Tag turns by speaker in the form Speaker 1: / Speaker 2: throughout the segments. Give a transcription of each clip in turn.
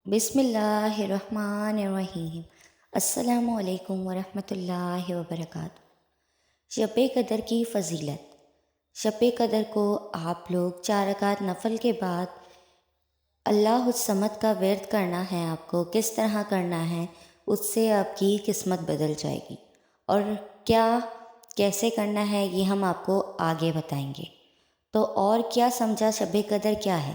Speaker 1: بسم اللہ الرحمن الرحیم۔ السلام علیکم ورحمۃ اللہ وبرکاتہ۔ شب قدر کی فضیلت۔ شب قدر کو آپ لوگ 4 رکعت نفل کے بعد اللہ الصمد کا ورد کرنا ہے۔ آپ کو کس طرح کرنا ہے، اس سے آپ کی قسمت بدل جائے گی، اور کیسے کرنا ہے یہ ہم آپ کو آگے بتائیں گے۔ تو اور کیا سمجھا شب قدر کیا ہے؟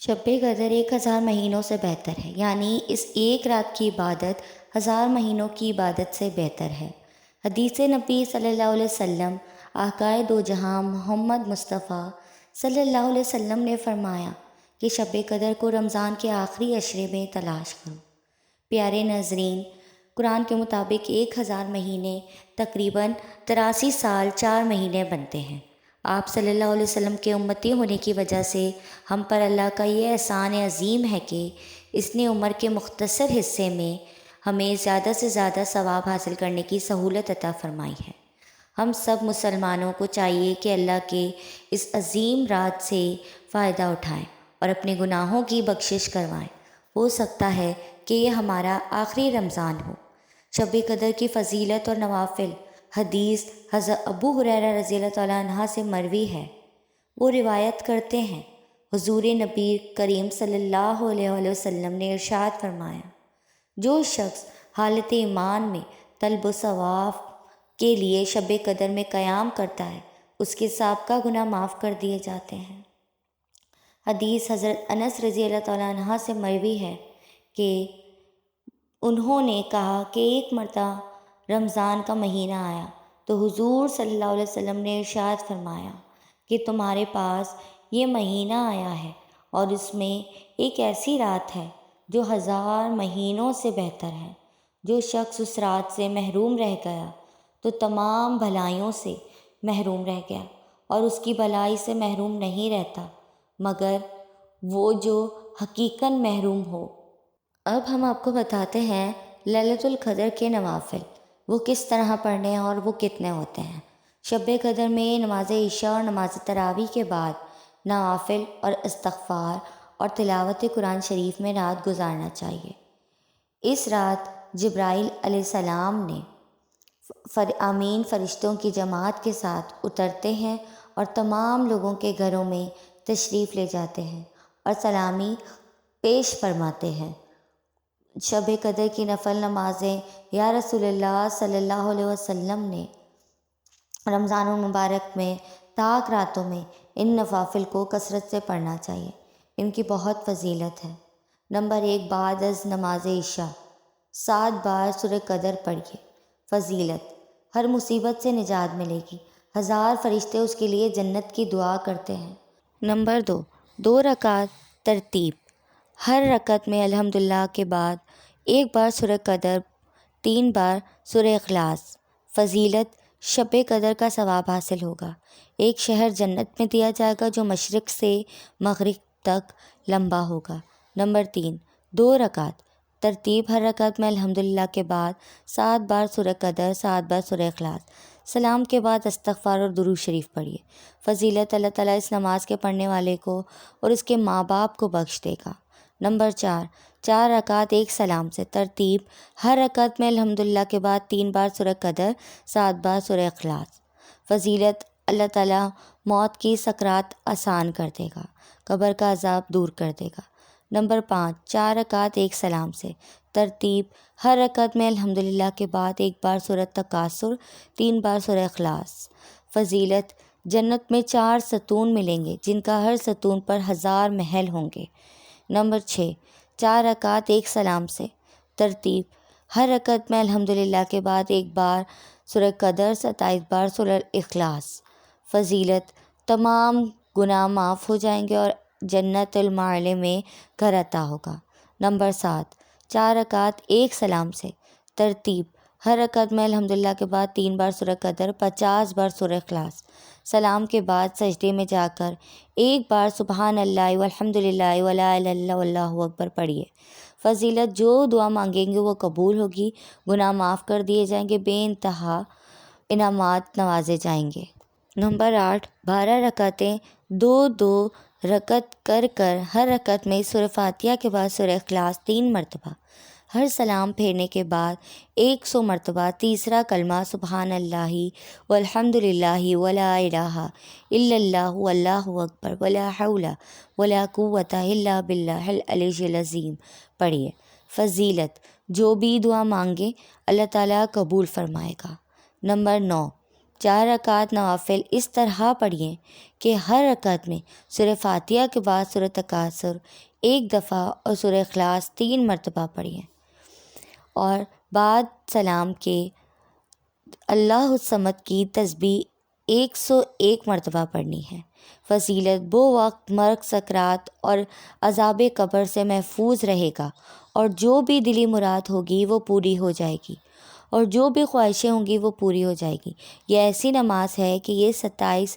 Speaker 1: شب قدر 1000 مہینوں سے بہتر ہے، یعنی اس ایک رات کی عبادت 1000 مہینوں کی عبادت سے بہتر ہے۔ حدیث نبی صلی اللہ علیہ وسلم، آقائے دو جہاں محمد مصطفیٰ صلی اللہ علیہ وسلم نے فرمایا کہ شب قدر کو رمضان کے آخری عشرے میں تلاش کرو۔ پیارے ناظرین، قرآن کے مطابق 1000 مہینے تقریباً 83 سال 4 مہینے بنتے ہیں۔ آپ صلی اللہ علیہ وسلم کے امتی ہونے کی وجہ سے ہم پر اللہ کا یہ احسان عظیم ہے کہ اس نے عمر کے مختصر حصے میں ہمیں زیادہ سے زیادہ ثواب حاصل کرنے کی سہولت عطا فرمائی ہے۔ ہم سب مسلمانوں کو چاہیے کہ اللہ کے اس عظیم رات سے فائدہ اٹھائیں اور اپنے گناہوں کی بخشش کروائیں۔ ہو سکتا ہے کہ یہ ہمارا آخری رمضان ہو۔ شب قدر کی فضیلت اور نوافل۔ حدیث حضرت ابو ہریرہ رضی اللہ تعالیٰ عنہ سے مروی ہے۔ وہ روایت کرتے ہیں، حضور نبی کریم صلی اللہ علیہ وسلم نے ارشاد فرمایا، جو شخص حالت ایمان میں طلب و ثواب کے لیے شب قدر میں قیام کرتا ہے، اس کے سابقہ گناہ معاف کر دیے جاتے ہیں۔ حدیث حضرت انس رضی اللہ تعالیٰ عنہ سے مروی ہے کہ انہوں نے کہا کہ ایک مرتبہ رمضان کا مہینہ آیا تو حضور صلی اللہ علیہ وسلم نے ارشاد فرمایا کہ تمہارے پاس یہ مہینہ آیا ہے اور اس میں ایک ایسی رات ہے جو 1000 مہینوں سے بہتر ہے۔ جو شخص اس رات سے محروم رہ گیا تو تمام بھلائیوں سے محروم رہ گیا، اور اس کی بھلائی سے محروم نہیں رہتا مگر وہ جو حقیقاً محروم ہو۔ اب ہم آپ کو بتاتے ہیں لیلۃ القدر کے نوافل، وہ کس طرح پڑھنے ہیں اور وہ کتنے ہوتے ہیں۔ شب قدر میں نماز عشاء اور نماز تراویح کے بعد نوافل اور استغفار اور تلاوت قرآن شریف میں رات گزارنا چاہیے۔ اس رات جبرائیل علیہ السلام نے آمین فرشتوں کی جماعت کے ساتھ اترتے ہیں اور تمام لوگوں کے گھروں میں تشریف لے جاتے ہیں اور سلامی پیش فرماتے ہیں۔ شب قدر کی نفل نمازیں یا رسول اللہ صلی اللہ علیہ وسلم نے رمضان المبارک میں طاق راتوں میں ان نوافل کو کثرت سے پڑھنا چاہیے۔ ان کی بہت فضیلت ہے۔ نمبر 1، بعد از نماز عشاء 7 بار سورہ قدر پڑھیے۔ فضیلت: ہر مصیبت سے نجات ملے گی، 1000 فرشتے اس کے لیے جنت کی دعا کرتے ہیں۔ نمبر 2 رکعت ترتیب: ہر رکعت میں الحمدللہ کے بعد 1 بار سورہ قدر، 3 بار سورہ اخلاص۔ فضیلت: شب قدر کا ثواب حاصل ہوگا۔ ایک شہر جنت میں دیا جائے گا جو مشرق سے مغرب تک لمبا ہوگا۔ نمبر 3 2 رکعت ترتیب: ہر رکعت میں الحمدللہ کے بعد 7 بار سورہ قدر، 7 بار سورہ اخلاص۔ سلام کے بعد استغفار اور درود شریف پڑھیے۔ فضیلت: اللہ تعالیٰ اس نماز کے پڑھنے والے کو اور اس کے ماں باپ کو بخش دے گا۔ نمبر 4 رکعت ایک سلام سے۔ ترتیب: ہر رکعت میں الحمدللہ کے بعد 3 بار سورہ قدر، 7 بار سورہ اخلاص۔ فضیلت: اللہ تعالیٰ موت کی سکرات آسان کر دے گا، قبر کا عذاب دور کر دے گا۔ نمبر 5 4 رکعت ایک سلام سے۔ ترتیب: ہر رکعت میں الحمدللہ کے بعد 1 بار سورہ تکاثر، 3 بار سورہ اخلاص۔ فضیلت: جنت میں 4 ستون ملیں گے جن کا ہر ستون پر 1000 محل ہوں گے۔ نمبر 6 4 رکعت ایک سلام سے۔ ترتیب: ہر رکعت میں الحمدللہ کے بعد 1 بار سورہ قدر، 27 بار سورہ اخلاص۔ فضیلت: تمام گناہ معاف ہو جائیں گے اور جنت المعلی میں گھر عطا ہوگا۔ نمبر 7 4 رکعت ایک سلام سے۔ ترتیب: ہر رکعت میں الحمدللہ کے بعد 3 بار سورہ قدر، 50 بار سورہ اخلاص۔ سلام کے بعد سجدے میں جا کر 1 بار سبحان اللہ والحمدللہ ولا الہ الا اللہ واللہ اکبر پڑھیے۔ فضیلت: جو دعا مانگیں گے وہ قبول ہوگی، گناہ معاف کر دیے جائیں گے، بے انتہا انعامات نوازے جائیں گے۔ نمبر 8 12 رکعتیں 2 2 رکعت کر ہر رکعت میں سورہ فاتحہ کے بعد سورہ اخلاص 3 مرتبہ، ہر سلام پھیرنے کے بعد 100 مرتبہ تیسرا کلمہ سبحان اللہ والحمد للہ ولا الہ الا اللہ واللہ اکبر ولا حول ولا قوت الا باللہ العلی العظیم پڑھیے۔ فضیلت: جو بھی دعا مانگے اللہ تعالیٰ قبول فرمائے گا۔ نمبر 9، 4 رکعت نوافل اس طرح پڑھیے کہ ہر رکعت میں سورہ فاتحہ کے بعد سورہ تکاثر 1 دفعہ اور سورہ اخلاص 3 مرتبہ پڑھیے، اور بعد سلام کے اللہ الصمد کی تسبیح 101 مرتبہ پڑھنی ہے۔ فضیلت: وہ وقت مرگ، سکرات اور عذاب قبر سے محفوظ رہے گا، اور جو بھی دلی مراد ہوگی وہ پوری ہو جائے گی، اور جو بھی خواہشیں ہوں گی وہ پوری ہو جائے گی۔ یہ ایسی نماز ہے کہ یہ 27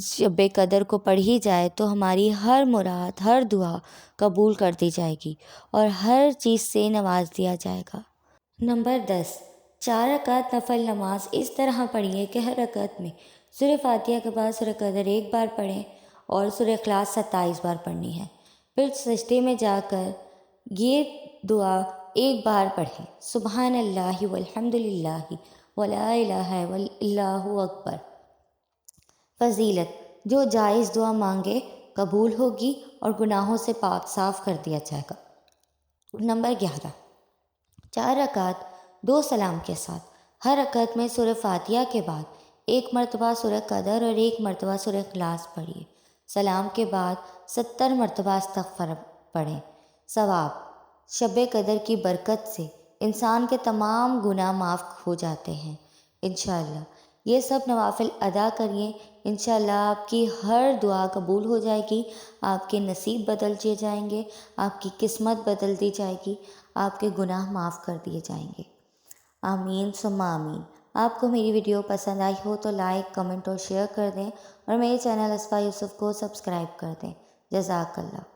Speaker 1: شب قدر کو پڑھی جائے تو ہماری ہر مراد، ہر دعا قبول کر دی جائے گی اور ہر چیز سے نواز دیا جائے گا۔ نمبر 10، 4 رکعت نفل نماز اس طرح پڑھیے کہ ہر رکعت میں سورہ فاتحہ کے بعد سورہ قدر 1 بار پڑھیں اور سورہ اخلاص 27 بار پڑھنی ہے۔ پھر سجدے میں جا کر یہ دعا 1 بار پڑھیں، سبحان اللہ والحمد للہ ولا الہ الا اللہ اکبر۔ فضیلت: جو جائز دعا مانگے قبول ہوگی اور گناہوں سے پاک صاف کر دیا جائے گا۔ نمبر 11، 4 رکعت 2 سلام کے ساتھ، ہر رکعت میں سورہ فاتحہ کے بعد 1 مرتبہ سورہ قدر اور 1 مرتبہ سورہ اخلاص پڑھیے۔ سلام کے بعد 70 مرتبہ استغفار پڑھیں۔ ثواب: شب قدر کی برکت سے انسان کے تمام گناہ معاف ہو جاتے ہیں انشاءاللہ۔ یہ سب نوافل ادا کریے، انشاءاللہ آپ کی ہر دعا قبول ہو جائے گی، آپ کے نصیب بدل دیے جائیں گے، آپ کی قسمت بدل دی جائے گی، آپ کے گناہ معاف کر دیے جائیں گے۔ آمین ثم آمین۔ آپ کو میری ویڈیو پسند آئی ہو تو لائک، کمنٹ اور شیئر کر دیں، اور میرے چینل اسفا یوسف کو سبسکرائب کر دیں۔ جزاک اللہ۔